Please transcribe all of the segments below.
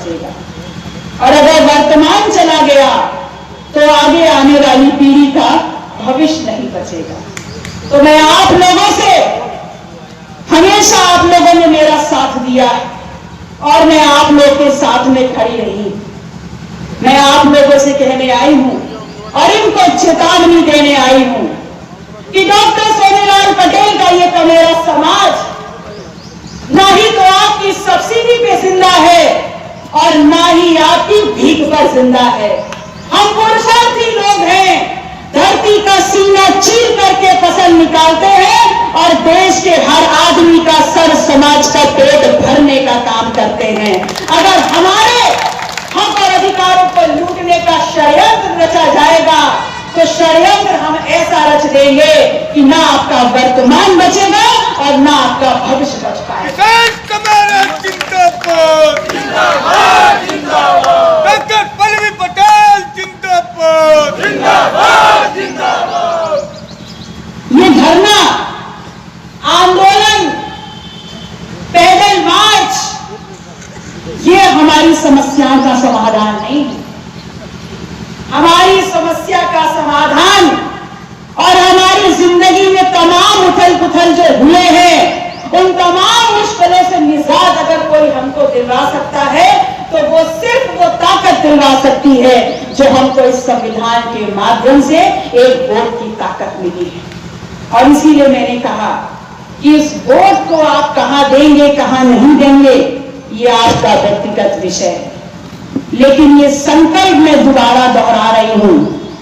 बचेगा। और अगर वर्तमान चला गया तो आगे आने वाली पीढ़ी का भविष्य नहीं बचेगा। तो मैं आप लोगों से, हमेशा आप लोगों ने मेरा साथ दिया और मैं आप लोग के साथ में खड़ी रही। मैं आप लोगों से कहने आई हूं और इनको चेतावनी देने आई हूं कि डॉक्टर सोनीलाल पटेल का ये कमेरा समाज ना ही तो आपकी सब्सिडी पे जिंदा है और ना ही आपकी भीख पर जिंदा है। हम पुरुषार्थी लोग हैं, धरती का सीना चीर करके फसल निकालते हैं और देश के हर आदमी का, सर समाज का पेट भरने का काम करते हैं। अगर हमारे हक और अधिकारों को लूटने का षड्यंत्र रचा जाएगा तो षड्यंत्र हम ऐसा रच देंगे कि ना आपका वर्तमान बचेगा और ना आपका भविष्य बच पाएगा। जिंदाबाद जिंदाबाद, डॉक्टर पल्लवी पटेल जिंदाबाद जिंदाबाद जिंदाबाद। ये धरना, आंदोलन, पैदल मार्च ये हमारी समस्या का समाधान नहीं है। हमारी समस्या का समाधान और हमारी जिंदगी में तमाम उथल पुथल जो हुए हैं उन तमाम मुश्किलों से निजात अगर कोई हमको दिलवा सकता है तो वो सिर्फ वो ताकत दिलवा सकती है जो हमको इस संविधान के माध्यम से एक वोट की ताकत मिली है। और इसीलिए मैंने कहा कि इस वोट को आप कहां देंगे, कहां नहीं देंगे, ये आपका व्यक्तिगत विषय है। लेकिन ये संकल्प मैं दोबारा दोहरा रही हूं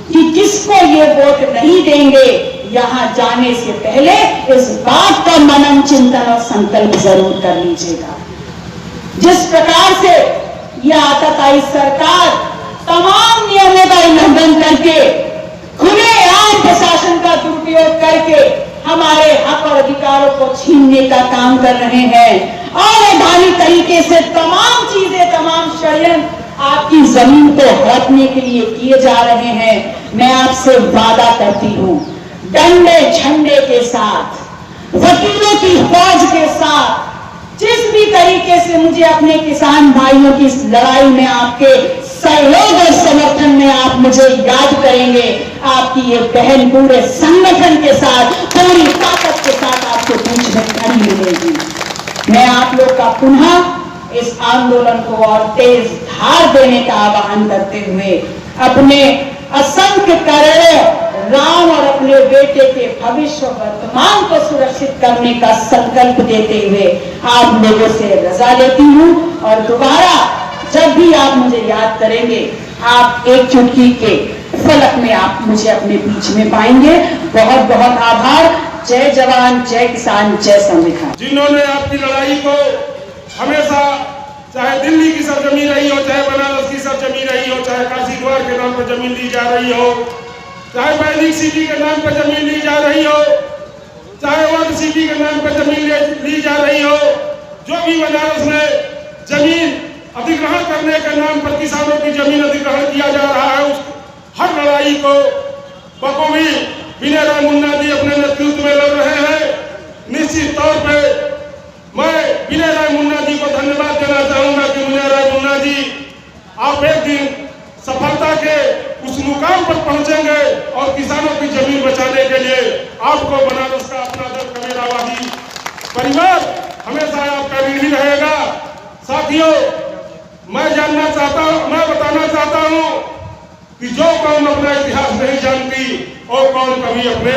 कि किसको ये वोट नहीं देंगे, यहां जाने से पहले इस बात का मनन, चिंतन और संकल्प जरूर कर लीजिएगा। जिस प्रकार से यह आताताई सरकार तमाम नियमों का उल्लंघन करके, खुलेआम प्रशासन का दुरुपयोग करके हमारे हक और अधिकारों को छीनने का काम कर रहे हैं, अवैधानिक तरीके से तमाम चीजें, तमाम षड्यंत्र आपकी जमीन को हड़पने के लिए किए जा रहे हैं। मैं आपसे वादा करती हूं, डंडे झंडे के साथ, वकीलों की फौज के साथ, जिस भी तरीके से मुझे अपने किसान भाइयों की इस लड़ाई में आपके सहयोग और समर्थन में आप मुझे याद करेंगे, आपकी ये बहन पूरे संगठन के साथ, पूरी ताकत के साथ आपको बीच में खड़ी मिलेगी। मैं आप लोग का पुनः इस आंदोलन को और तेज धार देने का आह्वान करते हुए अपने असंख्य करोड़ों राम और अपने बेटे के भविष्य वर्तमान को सुरक्षित करने का संकल्प देते हुए आप लोगों से रजा लेती हूं। और दोबारा जब भी आप मुझे याद करेंगे, आप एक चुटकी के फलक में आप मुझे अपने बीच में पाएंगे। बहुत बहुत आभार। जय जवान, जय किसान, जय संविधान। जिन्होंने आपकी लड़ाई को हमेशा, चाहे दिल्ली की सरजमी रही हो, चाहे बनारस की सरजमी रही हो, चाहे काशी द्वार के नाम पर जमीन ली जा रही हो, चाहे वैदिक सिटी के नाम पर जमीन ली जा रही हो, चाहे वर्ल्ड सिटी के नाम पर जमीन ली जा रही हो, जो भी बनारस में जमीन अधिग्रहण करने के नाम पर किसानों की जमीन अधिग्रहण किया जा रहा है, उस हर लड़ाई को बखूबी विनय राय मुन्ना जी अपने नेतृत्व में लड़ रहे हैं। निश्चित तौर पर मैं विनय राय मुन्ना जी को धन्यवाद देना चाहूंगा कि विनय राय मुन्ना जी, आप एक दिन सफलता के उस मुकाम पर पहुंचेंगे और किसानों की जमीन बचाने के लिए आपको बनारस का अपना दल कमेरावादी परिवार हमेशा आपका ऋणी रहेगा। साथियों, मैं बताना चाहता हूं कि जो कौम अपना इतिहास नहीं जानती और कौम कभी अपने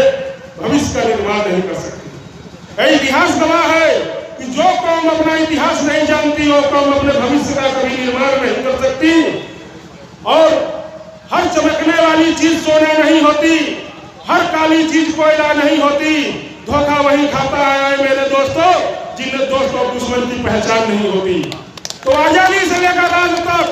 भविष्य का निर्माण नहीं कर सकती। इतिहास गवाह है कि जो कौम अपना इतिहास नहीं जानती और कौम अपने भविष्य का कभी निर्माण नहीं कर सकती। और हर चमकने वाली चीज सोना नहीं होती, हर काली चीज कोयला नहीं होती। धोखा वही खाता है मेरे दोस्तों जिन्हें दोस्त और दुश्मन की पहचान नहीं होती। तो आजादी से लेकर आज तक,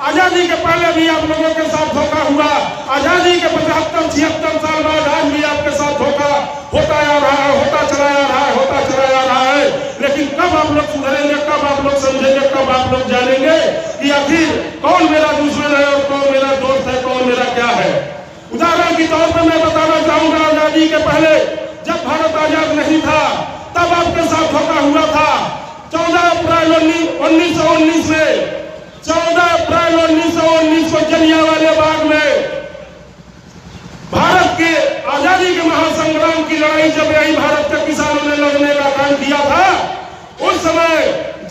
आजादी के पहले भी आप लोगों के साथ धोखा हुआ, आजादी के 75-76 साल बाद आज भी आपके साथ धोखा होता आ रहा है, होता चला आ रहा है। लेकिन कब आप लोग सुधरेंगे, कब आप लोग समझेंगे, कब आप लोग जानेंगे कि आखिर कौन मेरा दुश्मन है और कौन मेरा दोस्त है, कौन मेरा क्या है। उदाहरण के तौर पर मैं बताना चाहूंगा, आजादी के पहले जब भारत आजाद नहीं था तब आपके साथ धोखा हुआ था। 14 अप्रैल 1919 में 14 अप्रैल 1919 को जलियांवाले बाग में भारत के आजादी के महासंग्राम की लड़ाई जब यही भारत के किसानों ने लड़ने का काम किया था, उस समय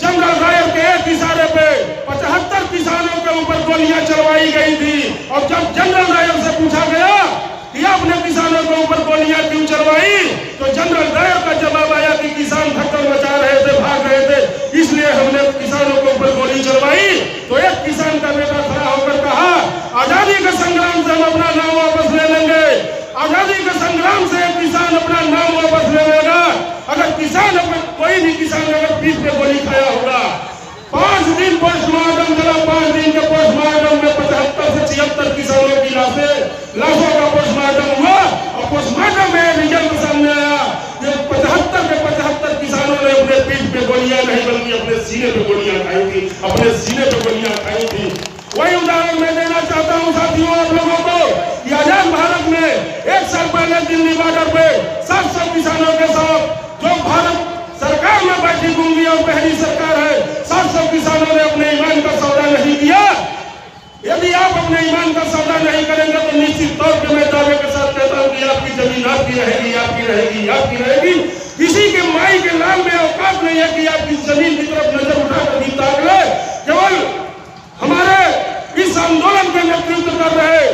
जनरल डायर के एक इशारे पे 75 किसानों के ऊपर गोलियां चलवाई गई थी। और जब जनरल डायर से पूछा गया कि आपने किसानों के ऊपर गोलियां क्यों चलवाई, तो जनरल डायर का जवाब आया कि किसान धक्कर मचा रहे थे, भाग रहे थे, इसलिए हमने किसानों के ऊपर गोली चलवाई। तो एक किसान का बेटा खड़ा होकर कहा, आजादी के संग्राम से हम अपना नाम वापस ले लेंगे, आजादी के संग्राम से किसान अपना नाम वापस ले लेगा। अगर किसान कोई भी किसान अगर पीठ पे गोली खाया होगा, 5 दिन पोस्टमार्टम चला, 5 दिन के पोस्टमार्टम में 75 से 76 किसानों की लाशों का पोस्टमार्टम हुआ। और पोस्टमार्टम में रिजल्ट सामने आया कि 75 के 75 किसानों ने अपने पीठ पे गोलियां नहीं बल्कि अपने सीने पे गोलियां खाई थी, अपने सीने पे गोलियां खाई थी। वही उदाहरण मैं देना चाहता हूं साथियों आप लोगों को कि आजाद भारत में 1 साल पहले दिल्ली बॉर्डर पे 700 किसानों के साथ जो भारत सरकार में बैठी होंगी और पहली सरकार है, 700 किसानों ने अपने ईमान का सौदा नहीं किया। यदि आप अपने ईमान का सौदा नहीं करेंगे तो निश्चित तौर पर मैं दावे के साथ कहता हूं कि आपकी जमीन आपकी रहेगी, आपकी रहेगी, आपकी रहेगी। किसी के माई के लाल में औकात नहीं है कि आपकी जमीन की तरफ नजर उठाकर भी ताक ले। केवल हमारे इस आंदोलन के नेतृत्व कर रहे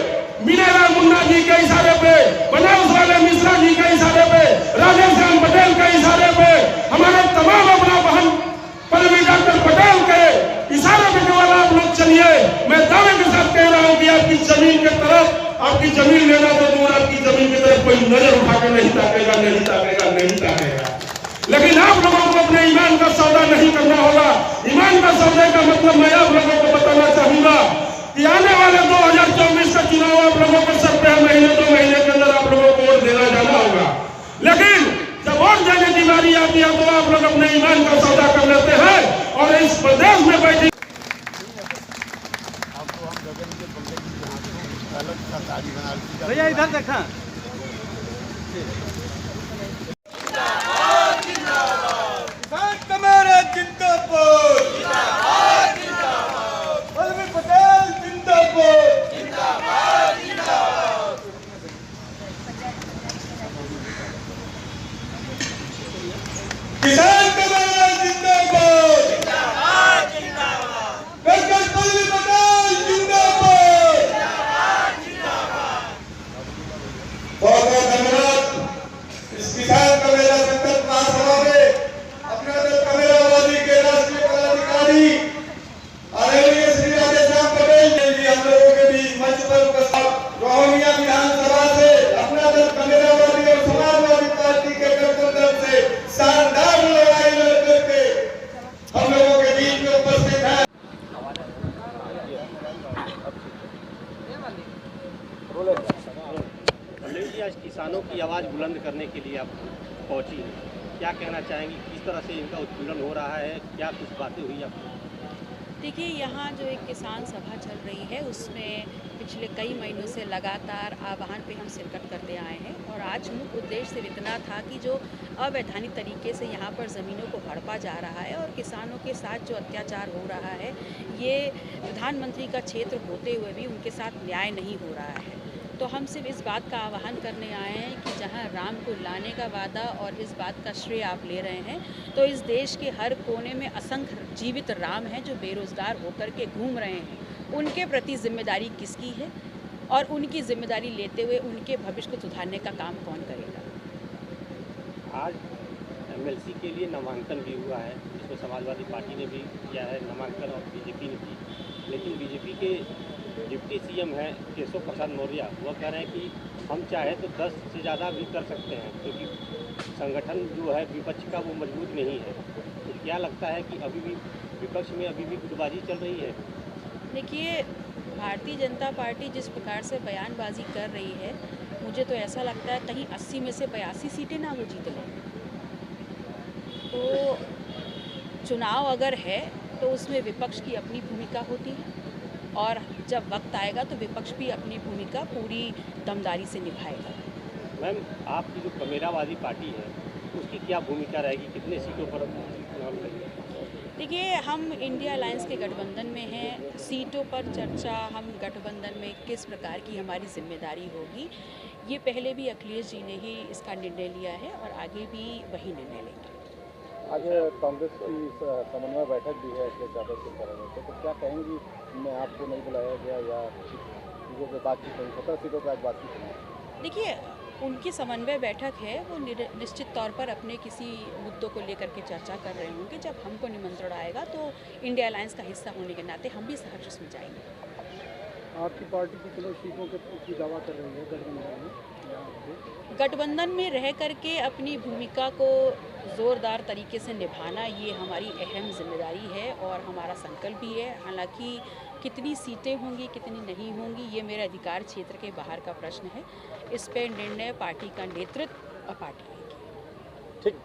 मीनालाल मुन्ना जी के इशारे पे, बनारस वाले मिश्रा जी के इशारे पे, राधेश्याम पटेल के इशारे पे, हमारे तमाम अपना बहन पल्लवी डॉक्टर पटेल के इशारे पे केवल आप लोग चलिए। मैं दावे के साथ कह रहा हूं कि आपकी जमीन की तरफ, आपकी जमीन लेना तो दूर, आपकी जमीन की तरफ कोई नजर उठा के नहीं ताकेगा, नहीं ताकेगा, नहीं ताकेगा। लेकिन आप लोगों को अपने ईमान का सौदा नहीं करना होगा। ईमान का सौदे का मतलब मैं आप लोगों को बताना चाहूंगा कि आने वाले 2024 का चुनाव आप लोगों को सर पे महीने 2 महीने के अंदर आप लोगों को वोट देना जाना होगा। लेकिन जब वोट देने की बारी आती है तो आप लोग अपने ईमान का सौदा कर लेते हैं और इस प्रदेश में बैठी भैया इधर देखा। किसान कल्याण जिंदाबाद, जिंदाबाद, जिंदाबाद। डॉक्टर पल्लवी पटेल जिंदाबाद, जिंदाबाद, जिंदाबाद। बहुत बहुत धन्यवाद। इस किसान कल्याण संकल्प महासभा में अपने दल कमेरावादी के राष्ट्रीय पदाधिकारी आदरणीय श्री राधेश्याम पटेल जी हम लोगों के बीच मंच पर उपस्थित रोहनिया विधानसभा से अपना दल कमेरावादी और समाजवादी पार्टी के गठबंधन से शानदार लड़ाई लड़ करके हम लोगों के बीच में उपस्थित है। जी आज किसानों की आवाज़ बुलंद करने के लिए आप पहुंची हैं, क्या कहना चाहेंगी, किस तरह से इनका उत्पीड़न हो रहा है, क्या कुछ बातें हुई आपको? देखिए, यहाँ जो एक किसान सभा चल रही है उसमें पिछले कई महीनों से लगातार आह्वान पे हम शिरकत करते आए हैं और आज मुख्य उद्देश्य सिर्फ इतना था कि जो अवैधानिक तरीके से यहाँ पर ज़मीनों को हड़पा जा रहा है और किसानों के साथ जो अत्याचार हो रहा है, ये प्रधानमंत्री का क्षेत्र होते हुए भी उनके साथ न्याय नहीं हो रहा है। तो हम सिर्फ इस बात का आह्वान करने आए हैं कि जहां राम को लाने का वादा और इस बात का श्रेय आप ले रहे हैं, तो इस देश के हर कोने में असंख्य जीवित राम हैं जो बेरोज़गार होकर के घूम रहे हैं। उनके प्रति जिम्मेदारी किसकी है और उनकी जिम्मेदारी लेते हुए उनके भविष्य को सुधारने का काम कौन करेगा? आज एमएलसी के लिए नामांकन भी हुआ है, जिसको समाजवादी पार्टी ने भी किया है नामांकन और बीजेपी ने भी, लेकिन बीजेपी के डिप्टी सीएम है केशव प्रसाद मौर्य, वह कह रहे हैं कि हम चाहे तो 10 से ज़्यादा भी कर सकते हैं क्योंकि संगठन जो है विपक्ष का वो मजबूत नहीं है। तो क्या लगता है कि अभी भी विपक्ष में अभी भी गुटबाजी चल रही है? देखिए, भारतीय जनता पार्टी जिस प्रकार से बयानबाजी कर रही है, मुझे तो ऐसा लगता है कहीं 80 में से 82 सीटें ना वो जीत लें। तो चुनाव अगर है तो उसमें विपक्ष की अपनी भूमिका होती है और जब वक्त आएगा तो विपक्ष भी अपनी भूमिका पूरी दमदारी से निभाएगा। मैम, आपकी जो कमेरावादी पार्टी है उसकी क्या भूमिका रहेगी, कितने सीटों पर चुनाव लड़ेगी? देखिए, हम इंडिया अलायंस के गठबंधन में हैं। सीटों पर चर्चा हम गठबंधन में किस प्रकार की हमारी जिम्मेदारी होगी, ये पहले भी अखिलेश जी ने ही इसका निर्णय लिया है और आगे भी वही निर्णय लेंगे। आज कांग्रेस की समन्वय बैठक भी है अखिलेश यादव के बारे में, तो क्या कहेंगी, मैं आपको नहीं बुलाया गया या चीज़ों पर बातचीत हुई, 17 सीटों पर आज बातचीत हुई? देखिए, उनकी समन्वय बैठक है, वो निश्चित तौर पर अपने किसी मुद्दों को लेकर के चर्चा कर रहे होंगे। जब हमको निमंत्रण आएगा तो इंडिया अलायंस का हिस्सा होने के नाते हम भी सहर्ष उसमें जाएंगे। आपकी पार्टी कितने सीटों की दावा कर रही है गठबंधन में? गठबंधन में रह करके अपनी भूमिका को ज़ोरदार तरीके से निभाना ये हमारी अहम जिम्मेदारी है और हमारा संकल्प भी है। हालांकि कितनी सीटें होंगी कितनी नहीं होंगी ये मेरे अधिकार क्षेत्र के बाहर का प्रश्न है। इस पर निर्णय पार्टी का नेतृत्व और पार्टी लेगी। ठीक।